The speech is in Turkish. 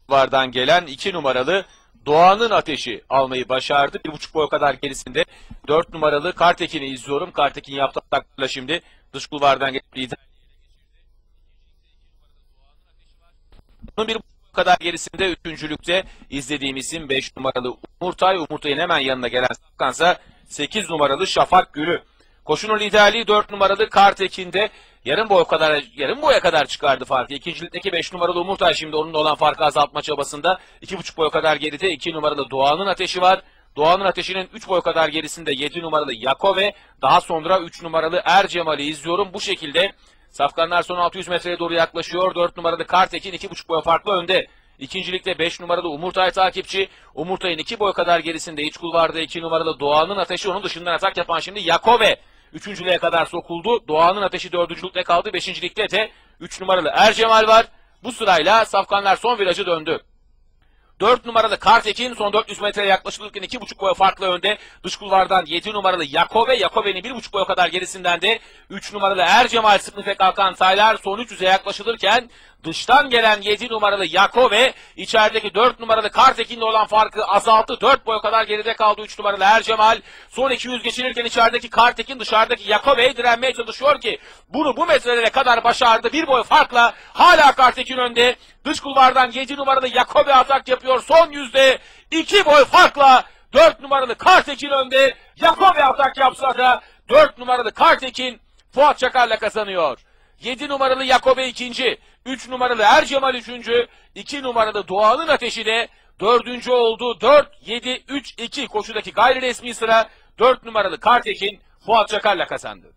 Star'dan gelen 2 numaralı Doğan'ın Ateşi almayı başardı. 1,5 boy kadar gerisinde 4 numaralı Kartekin'i izliyorum. Kartekin yaptığı atakla şimdi dış kulvardan gelip lider. Bunun 1,5 boy kadar gerisinde üçüncülükte izlediğim isim 5 numaralı Umurtay. Umurtay'ın hemen yanına gelen Safkansa 8 numaralı Şafak Gülü. Koşunun liderliği 4 numaralı Kartekin'de yarım boya kadar çıkardı farkı. İkincilikteki 5 numaralı Umurtay şimdi onunla olan farkı azaltma çabasında. 2,5 boy kadar geride 2 numaralı Doğan'ın Ateşi var. Doğan'ın Ateşi'nin 3 boy kadar gerisinde 7 numaralı Yakove. Daha sonra 3 numaralı Ercemal'i izliyorum. Bu şekilde safkanlar son 600 metreye doğru yaklaşıyor. 4 numaralı Kartekin 2,5 boy farklı önde. İkincilikte 5 numaralı Umurtay takipçi. Umurtay'ın 2 boy kadar gerisinde iç kulvarda 2 numaralı Doğan'ın Ateşi. Onun dışından atak yapan şimdi Yakove. Üçüncülüğe kadar sokuldu. Doğan'ın Ateşi dördüncülükte kaldı. Beşincilikte de 3 numaralı Ercemal var. Bu sırayla safkanlar son virajı döndü. 4 numaralı Kartekin son 400 metreye yaklaşılırken 2,5 boy farklı önde. Dış kulvardan 7 numaralı Yakove. Yakove'nin 1,5 boy kadar gerisinden de 3 numaralı Ercemal Sprinfe kalkan saylar son 300'e yaklaşılırken dıştan gelen 7 numaralı Yakove içerideki 4 numaralı Kartekin'le olan farkı azalttı. 4 boy kadar geride kaldı 3 numaralı Ercemal. Son 200 geçilirken içerideki Kartekin dışarıdaki Yakove'ye direnmeye çalışıyor ki bunu bu metrelere kadar başardı. 1 boy farkla hala Kartekin önde. Dış kulvardan 7 numaralı Yakove atak yapıyor. Son yüzde 2 boy farkla 4 numaralı Kartekin önde. Yakove atak yapsa da 4 numaralı Kartekin Fuat Çakar'la kazanıyor. 7 numaralı Yakove ikinci, 3 numaralı Ercemal üçüncü, 2 numaralı Doğan'ın Ateşi de dördüncü oldu. 4-7-3-2 koşudaki gayri resmi sıra 4 numaralı Kartekin Fuat Çakar'la kazandı.